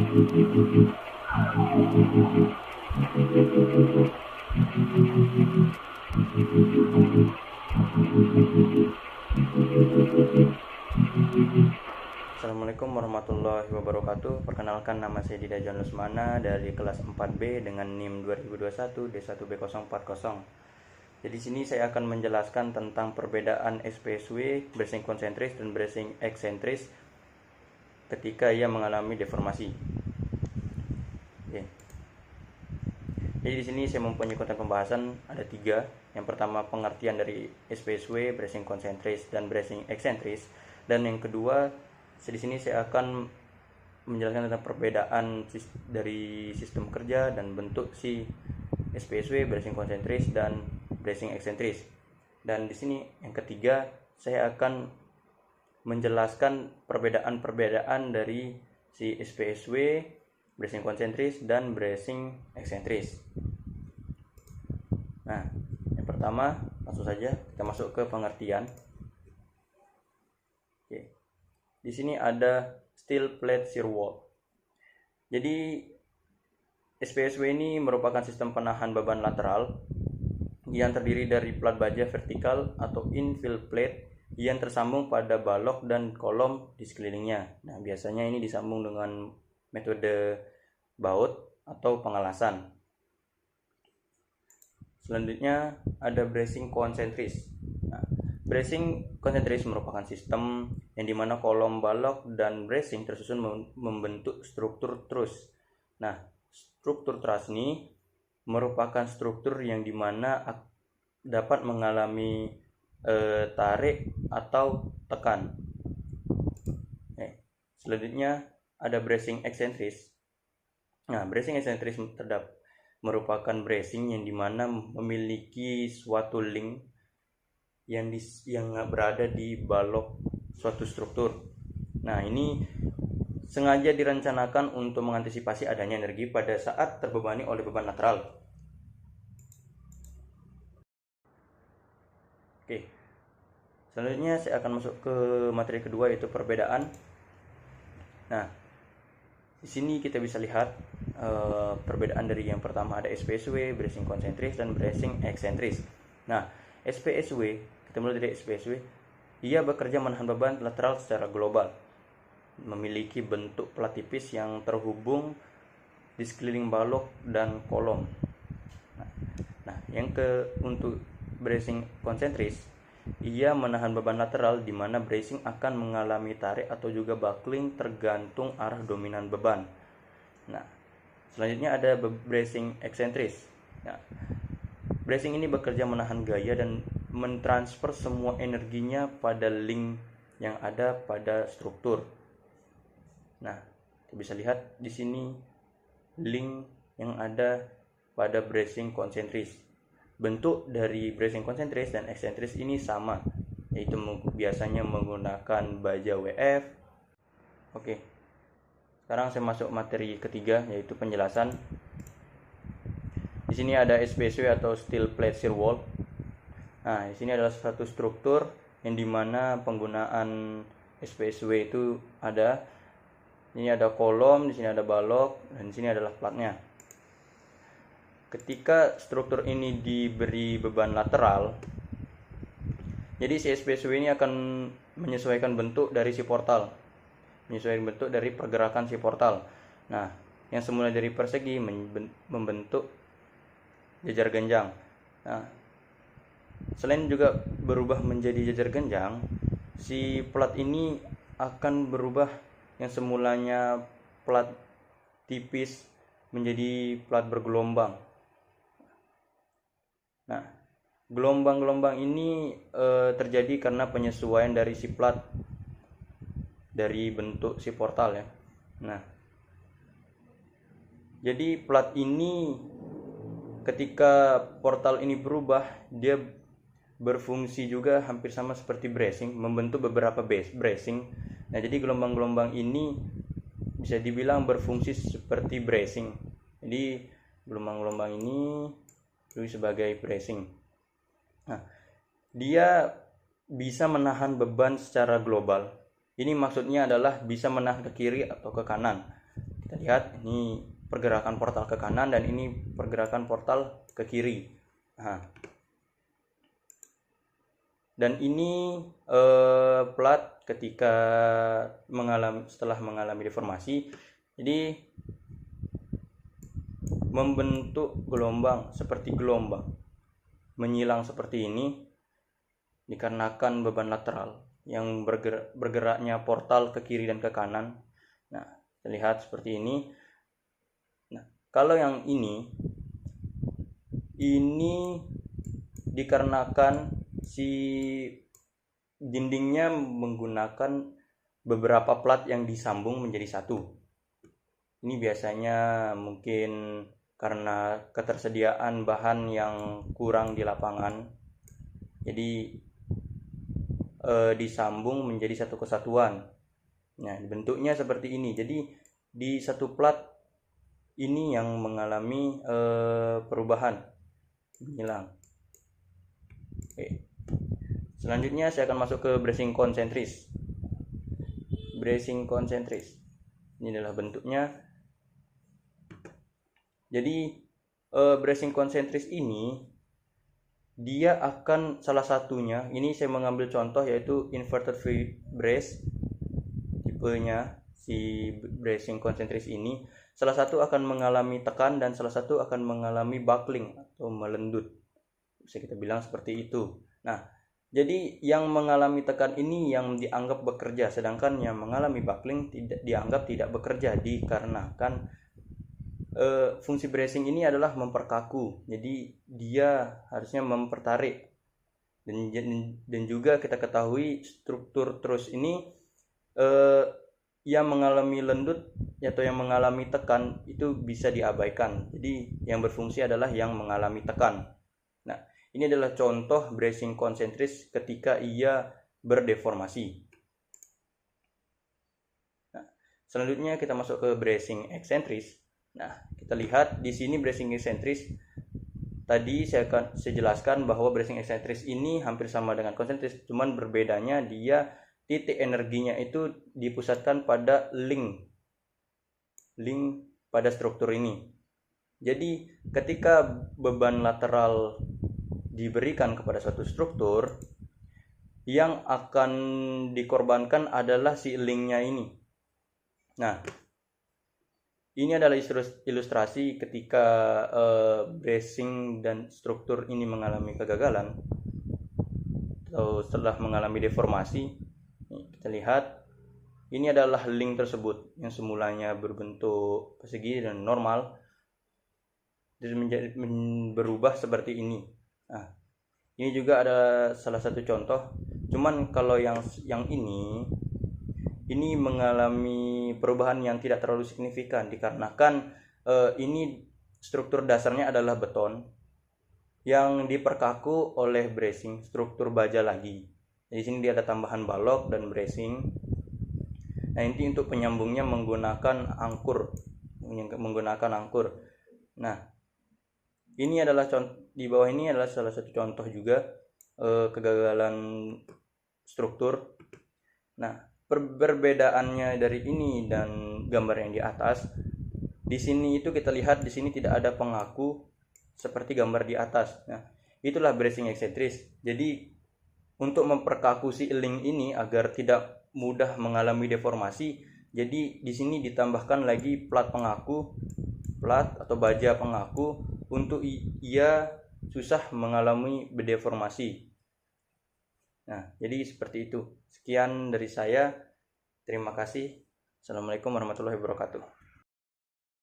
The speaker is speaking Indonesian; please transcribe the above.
Assalamualaikum warahmatullahi wabarakatuh. Perkenalkan, nama saya Dida John Lusmana dari kelas 4B dengan NIM 2021 D1B040. Jadi sini saya akan menjelaskan tentang perbedaan SPSW, bracing konsentris dan bracing eksentris ketika ia mengalami deformasi. Oke. Jadi di sini saya mempunyai konten pembahasan ada 3. Yang pertama, pengertian dari SPSW, bracing konsentris dan bracing eksentris, dan yang kedua, di sini saya akan menjelaskan tentang perbedaan dari sistem kerja dan bentuk si SPSW, bracing konsentris dan bracing eksentris. Dan di sini yang ketiga, saya akan menjelaskan perbedaan-perbedaan dari si SPSW, bracing konsentris dan bracing eksentris. Nah, yang pertama, langsung saja kita masuk ke pengertian. Oke. Di sini ada steel plate shear wall. Jadi SPSW ini merupakan sistem penahan beban lateral yang terdiri dari plat baja vertikal atau infill plate yang tersambung pada balok dan kolom di sekelilingnya. Nah, biasanya ini disambung dengan metode baut atau pengelasan. Selanjutnya ada bracing konsentris. Nah, bracing konsentris merupakan sistem yang dimana kolom balok dan bracing tersusun membentuk struktur truss. Nah, struktur truss ini merupakan struktur yang dimana dapat mengalami tarik atau tekan. Selanjutnya ada bracing eksentris. Nah, bracing eksentris merupakan bracing yang dimana memiliki suatu link yang berada di balok suatu struktur. Nah, ini sengaja direncanakan untuk mengantisipasi adanya energi pada saat terbebani oleh beban lateral. Oke. Selanjutnya saya akan masuk ke materi kedua, yaitu perbedaan. Nah, di sini kita bisa lihat perbedaan dari yang pertama ada SPSW, bracing konsentris dan bracing eksentris. Nah, SPSW, kita mulai dari SPSW, ia bekerja menahan beban lateral secara global, memiliki bentuk plat tipis yang terhubung di sekeliling balok dan kolom. Nah, untuk bracing konsentris, ia menahan beban lateral di mana bracing akan mengalami tarik atau juga buckling tergantung arah dominan beban. Nah, selanjutnya ada bracing eksentris. Nah, bracing ini bekerja menahan gaya dan mentransfer semua energinya pada link yang ada pada struktur. Nah, kita bisa lihat di sini link yang ada pada bracing konsentris. Bentuk dari bracing konsentris dan eksentris ini sama, yaitu biasanya menggunakan baja WF. Oke. Sekarang saya masuk materi ketiga, yaitu penjelasan. Di sini ada SPSW atau steel plate shear wall. Nah, di sini adalah satu struktur yang dimana penggunaan SPSW itu ada. Ini ada kolom, di sini ada balok, dan di sini adalah platnya. Ketika struktur ini diberi beban lateral, jadi si SPSW ini akan menyesuaikan bentuk dari si portal, menyesuaikan bentuk dari pergerakan si portal. Nah, yang semula dari persegi membentuk jajar genjang. Nah, selain juga berubah menjadi jajar genjang, si plat ini akan berubah yang semulanya plat tipis menjadi plat bergelombang. Nah, gelombang-gelombang ini terjadi karena penyesuaian dari si plat dari bentuk si portal ya. Nah, jadi plat ini ketika portal ini berubah, dia berfungsi juga hampir sama seperti bracing, membentuk beberapa bracing. Nah, jadi gelombang-gelombang ini bisa dibilang berfungsi seperti bracing. Jadi gelombang-gelombang ini sebagai bracing. Nah, dia bisa menahan beban secara global. Ini maksudnya adalah bisa menahan ke kiri atau ke kanan. Kita lihat ini pergerakan portal ke kanan dan ini pergerakan portal ke kiri. Nah, dan ini plat ketika setelah mengalami deformasi, jadi membentuk gelombang seperti gelombang menyilang seperti ini dikarenakan beban lateral yang bergeraknya portal ke kiri dan ke kanan. Nah, terlihat seperti ini. Nah, kalau yang ini dikarenakan si dindingnya menggunakan beberapa plat yang disambung menjadi satu. Ini biasanya mungkin karena ketersediaan bahan yang kurang di lapangan, jadi disambung menjadi satu kesatuan. Nah, bentuknya seperti ini. Jadi di satu plat ini yang mengalami perubahan, hilang. Oke. Selanjutnya saya akan masuk ke bracing konsentris. Bracing konsentris. Ini adalah bentuknya. Jadi bracing konsentris ini dia akan salah satunya, ini saya mengambil contoh yaitu inverted V brace tipenya si bracing konsentris ini. Salah satu akan mengalami tekan dan salah satu akan mengalami buckling atau melendut. Bisa kita bilang seperti itu. Nah, jadi yang mengalami tekan ini yang dianggap bekerja, sedangkan yang mengalami buckling dianggap tidak bekerja dikarenakan fungsi bracing ini adalah memperkaku. Jadi dia harusnya mempertarik. Dan juga kita ketahui struktur terus ini yang mengalami lendut atau yang mengalami tekan itu bisa diabaikan. Jadi yang berfungsi adalah yang mengalami tekan. Nah, ini adalah contoh bracing konsentris ketika ia berdeformasi. Nah, selanjutnya kita masuk ke bracing eksentris. Nah, kita lihat di sini bracing eksentris. Tadi saya jelaskan bahwa bracing eksentris ini hampir sama dengan konsentris, cuman berbedanya dia titik energinya itu dipusatkan pada link pada struktur ini. Jadi ketika beban lateral diberikan kepada suatu struktur, yang akan dikorbankan adalah si linknya ini. Nah, ini adalah ilustrasi ketika bracing dan struktur ini mengalami kegagalan atau setelah mengalami deformasi. Kita lihat ini adalah link tersebut yang semulanya berbentuk persegi dan normal berubah seperti ini. Nah, ini juga ada salah satu contoh. Cuman kalau yang ini mengalami perubahan yang tidak terlalu signifikan dikarenakan ini struktur dasarnya adalah beton yang diperkaku oleh bracing struktur baja lagi. Di sini dia ada tambahan balok dan bracing. Nah, ini untuk penyambungnya menggunakan angkur. Nah, ini adalah di bawah ini adalah salah satu contoh juga kegagalan struktur. Nah, perbedaannya dari ini dan gambar yang di atas, di sini itu kita lihat di sini tidak ada pengaku seperti gambar di atas. Nah, itulah bracing eksentris. Jadi untuk memperkaku si link ini agar tidak mudah mengalami deformasi, jadi di sini ditambahkan lagi plat pengaku, plat atau baja pengaku untuk ia susah mengalami deformasi. Nah, jadi seperti itu. Sekian dari saya. Terima kasih. Assalamualaikum warahmatullahi wabarakatuh.